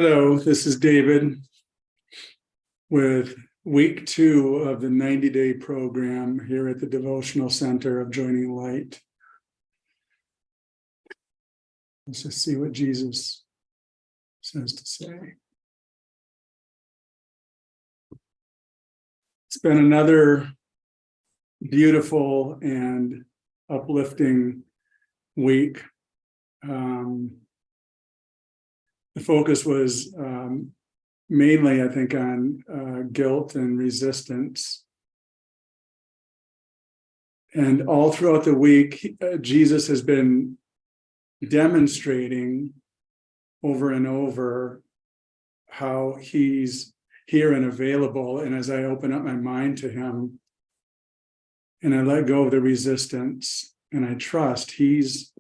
Hello, this is David with week 2 of the 90-day program here at the Devotional Center of Joining Light. Let's just see what Jesus says to say. It's been another beautiful and uplifting week. The focus was mainly, I think, on guilt and resistance. And all throughout the week, Jesus has been demonstrating over and over how he's here and available. And as I open up my mind to him and I let go of the resistance and I trust, he's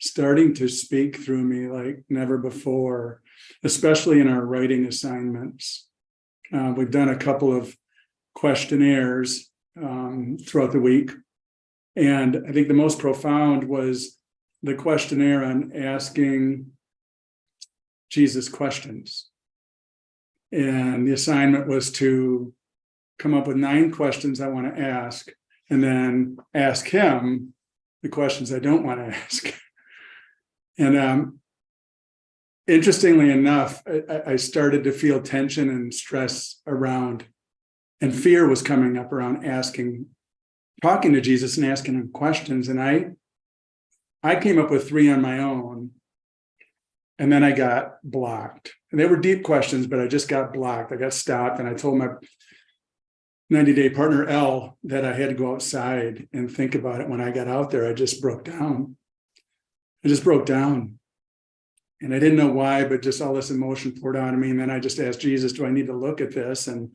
starting to speak through me like never before, especially in our writing assignments. We've done a couple of questionnaires throughout the week. And I think the most profound was the questionnaire on asking Jesus questions. And the assignment was to come up with 9 questions I want to ask, and then ask him the questions I don't want to ask. And interestingly enough, I started to feel tension and stress around, and fear was coming up around talking to Jesus and asking him questions. And I came up with 3 on my own, and then I got blocked. And they were deep questions, but I just got blocked. I got stopped, and I told my 90-day partner, Elle, that I had to go outside and think about it. When I got out there, I just broke down. And I didn't know why, but just all this emotion poured out of me. And then I just asked Jesus, do I need to look at this? And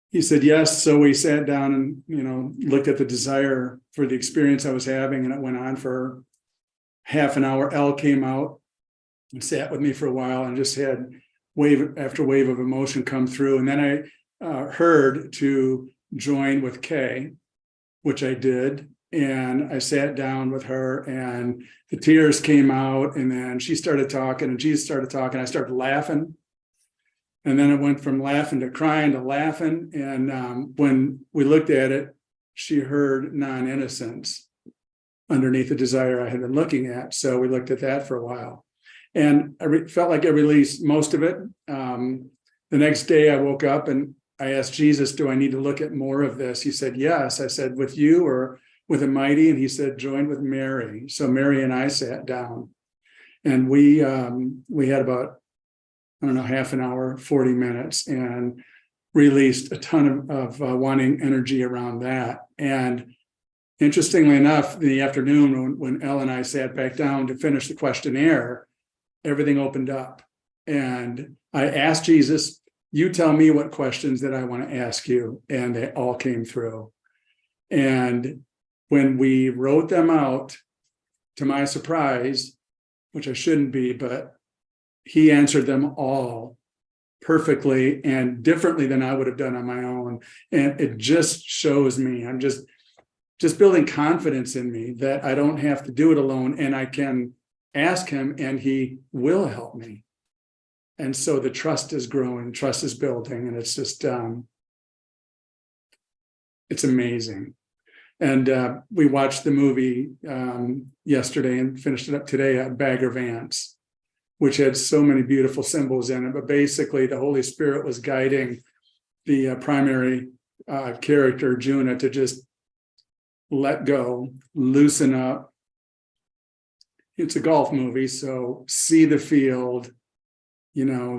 he said, yes. So we sat down and, looked at the desire for the experience I was having. And it went on for half an hour. Elle came out and sat with me for a while and just had wave after wave of emotion come through. And then I heard to join with Kay, which I did. And I sat down with her and the tears came out, and then she started talking and Jesus started talking. I started laughing. And then it went from laughing to crying to laughing. And when we looked at it, she heard non-innocence underneath the desire I had been looking at. So we looked at that for a while. And I felt like I released most of it. The next day I woke up and I asked Jesus, do I need to look at more of this? He said, yes. I said, with you or with a mighty? And he said, join with Mary. So Mary and I sat down and we had about, half an hour, 40 minutes, and released a ton of wanting energy around that. And interestingly enough, in the afternoon when Elle and I sat back down to finish the questionnaire, everything opened up. And I asked Jesus, you tell me what questions that I want to ask you. And they all came through. And when we wrote them out, to my surprise, which I shouldn't be, but he answered them all perfectly and differently than I would have done on my own. And it just shows me, I'm just building confidence in me that I don't have to do it alone, and I can ask him and he will help me. And so the trust is growing, trust is building, and it's just, it's amazing. And we watched the movie yesterday and finished it up today, Bagger Vance, which had so many beautiful symbols in it. But basically, the Holy Spirit was guiding the primary character, Juna, to just let go, loosen up. It's a golf movie, so see the field,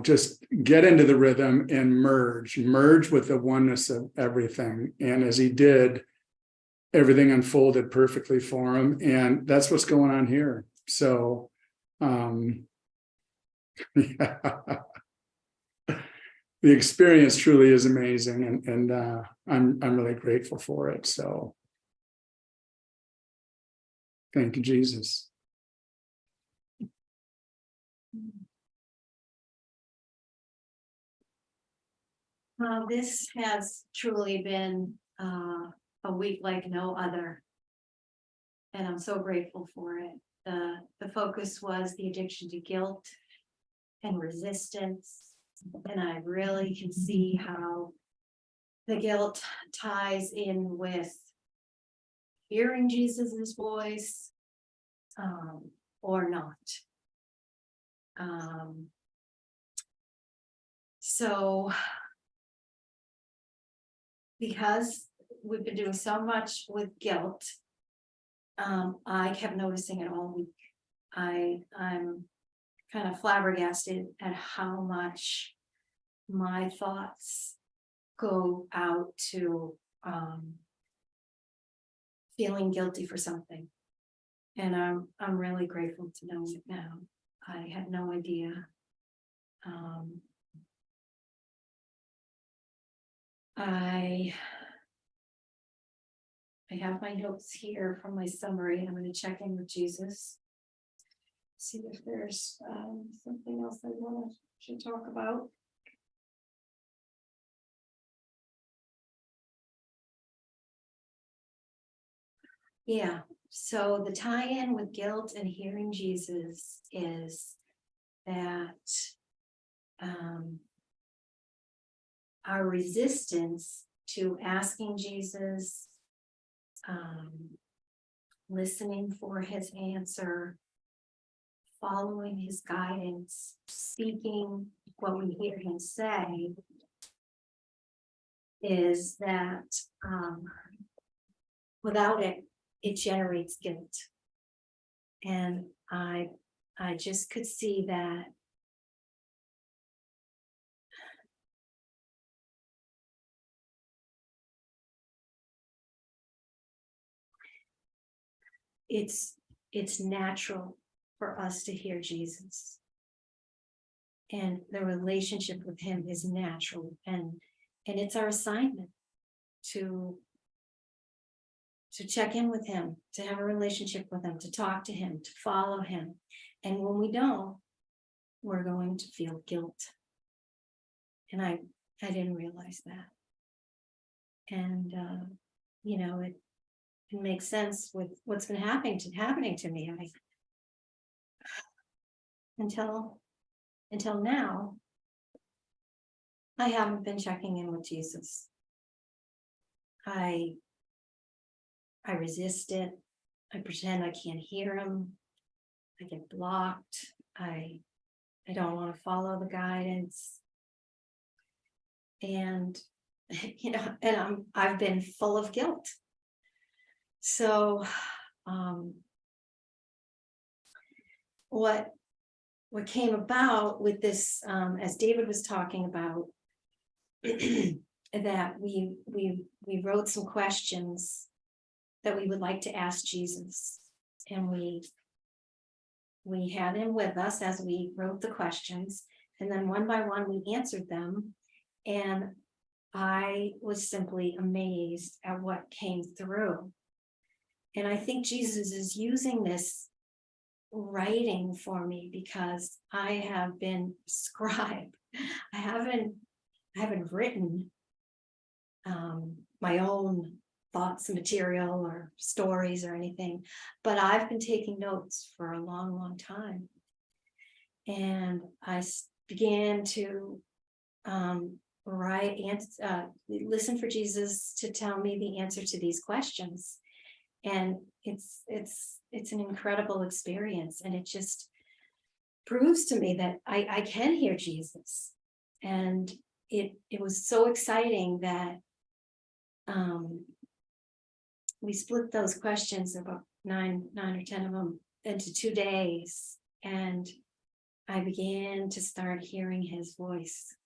just get into the rhythm and merge with the oneness of everything. And as he did, everything unfolded perfectly for him. And that's what's going on here. So, yeah. The experience truly is amazing. And I'm really grateful for it. So thank you, Jesus. This has truly been a week like no other, and I'm so grateful for it. The focus was the addiction to guilt and resistance. And I really can see how the guilt ties in with hearing Jesus's voice, or not. So because we've been doing so much with guilt, I kept noticing it all week. I'm kind of flabbergasted at how much my thoughts go out to feeling guilty for something. And I'm really grateful to know it now. I had no idea. I have my notes here from my summary. I'm going to check in with Jesus. See if there's something else I should talk about. Yeah, so the tie-in with guilt and hearing Jesus is that our resistance to asking Jesus, listening for his answer, following his guidance, speaking what we hear him say, is that without it, it generates guilt. And I just could see that it's natural for us to hear Jesus. And the relationship with him is natural, and it's our assignment to check in with him, to have a relationship with him, to talk to him, to follow him. And when we don't, we're going to feel guilt. And I didn't realize that. And you know, it makes sense with what's been happening to me. Until now, I haven't been checking in with Jesus. I resist it. I pretend I can't hear him. I get blocked. I don't want to follow the guidance. And you know, and I've been full of guilt. So what came about with this, as David was talking about, that we wrote some questions that we would like to ask Jesus, and we had him with us as we wrote the questions, and then one by one we answered them, and I was simply amazed at what came through. And I think Jesus is using this writing for me because I have been scribe. I haven't written my own thoughts, material, or stories or anything, but I've been taking notes for a long, long time. And I began to write and listen for Jesus to tell me the answer to these questions. And it's an incredible experience, and it just proves to me that I can hear Jesus. And it was so exciting that we split those questions, about 9 or 10 of them, into 2 days, and I began to start hearing his voice.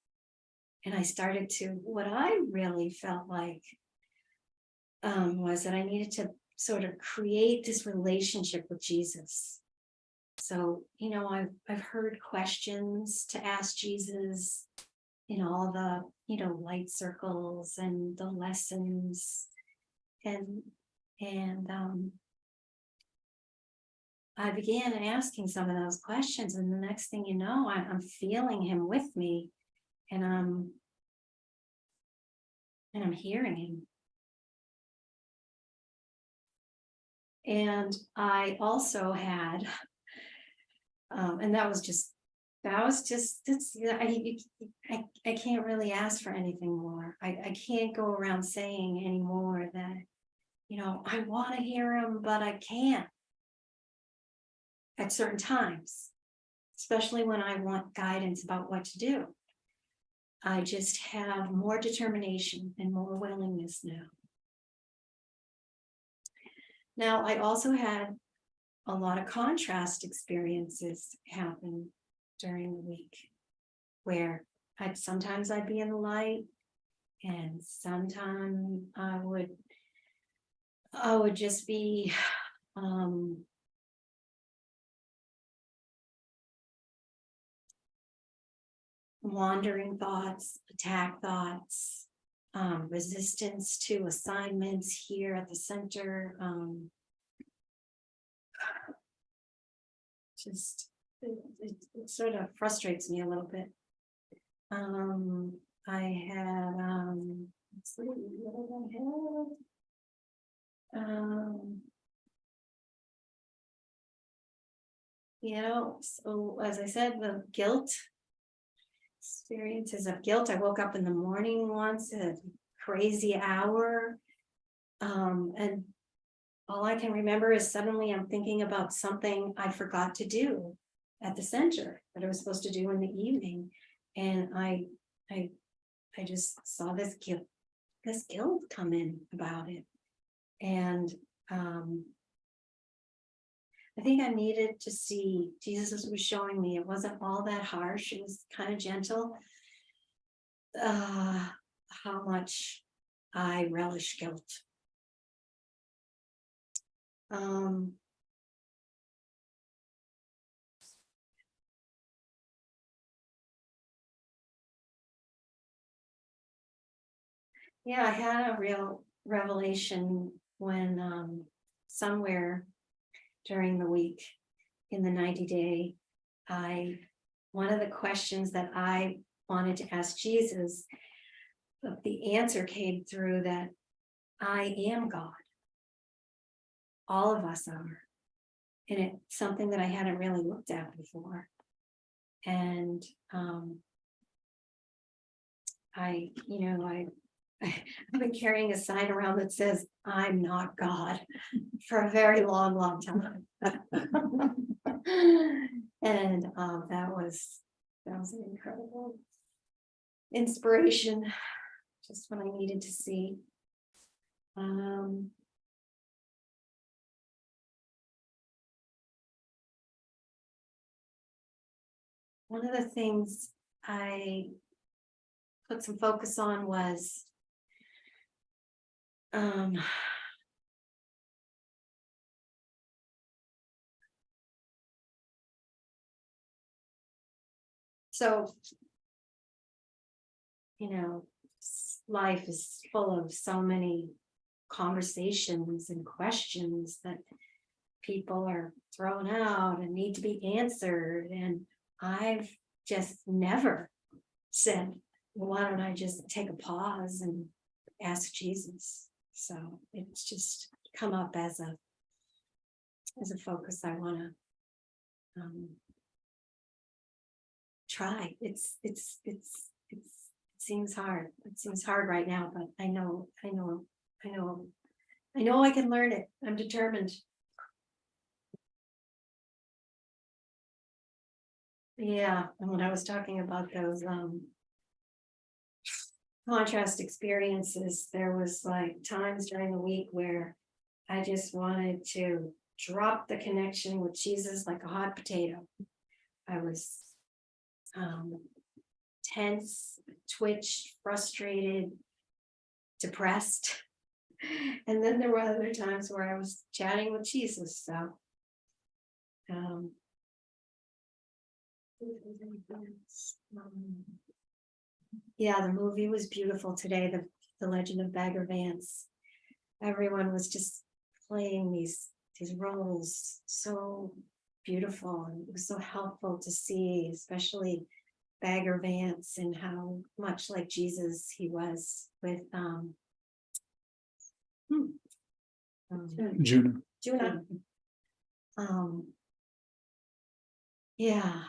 And I started to, what I really felt like was that I needed to sort of create this relationship with Jesus. So, you know, I've heard questions to ask Jesus in all the, you know, light circles and the lessons, and I began asking some of those questions, and the next thing you know, I'm feeling him with me, and I'm hearing him. And I also had, and that was just that was just, that's, I can't really ask for anything more. I can't go around saying anymore that, I want to hear him, but I can't at certain times, especially when I want guidance about what to do. I just have more determination and more willingness now. Now, I also had a lot of contrast experiences happen during the week, where sometimes I'd be in the light, and sometimes I would just be wandering thoughts, attack thoughts, resistance to assignments here at the center. It sort of frustrates me a little bit. I had let's see, what did I have? So as I said, the experiences of guilt. I woke up in the morning once at a crazy hour, and all I can remember is suddenly I'm thinking about something I forgot to do at the center that I was supposed to do in the evening, and I just saw this guilt come in about it, and I think I needed to see, Jesus was showing me it wasn't all that harsh, it was kind of gentle, how much I relish guilt. Yeah, I had a real revelation when somewhere during the week in the 90-day, one of the questions that I wanted to ask Jesus, the answer came through that I am God. All of us are. And it's something that I hadn't really looked at before. And I've been carrying a sign around that says, I'm not God, for a very long, long time. And that was an incredible inspiration, just what I needed to see. One of the things I put some focus on was so, life is full of so many conversations and questions that people are throwing out and need to be answered. And I've just never said, well, why don't I just take a pause and ask Jesus? So it's just come up as a focus I want to try. It seems hard. It seems hard right now, but I know I can learn it. I'm determined. Yeah, and when I was talking about those contrast experiences, there was like times during the week where I just wanted to drop the connection with Jesus like a hot potato. I was tense, twitched, frustrated, depressed. And then there were other times where I was chatting with Jesus. So yeah, the movie was beautiful today, the Legend of Bagger Vance. Everyone was just playing these roles so beautiful, and it was so helpful to see, especially Bagger Vance and how much like Jesus he was with Juno. Yeah,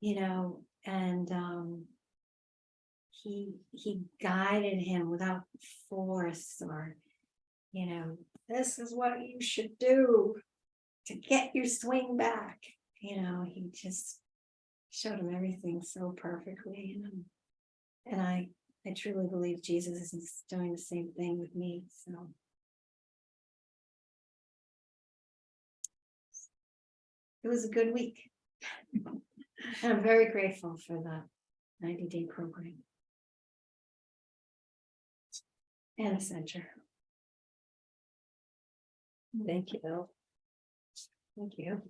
you know, and he guided him without force or, you know, this is what you should do to get your swing back. You know, he just showed him everything so perfectly. And I truly believe Jesus is doing the same thing with me. So it was a good week. And I'm very grateful for the 90-day program and the center. Thank you. Thank you.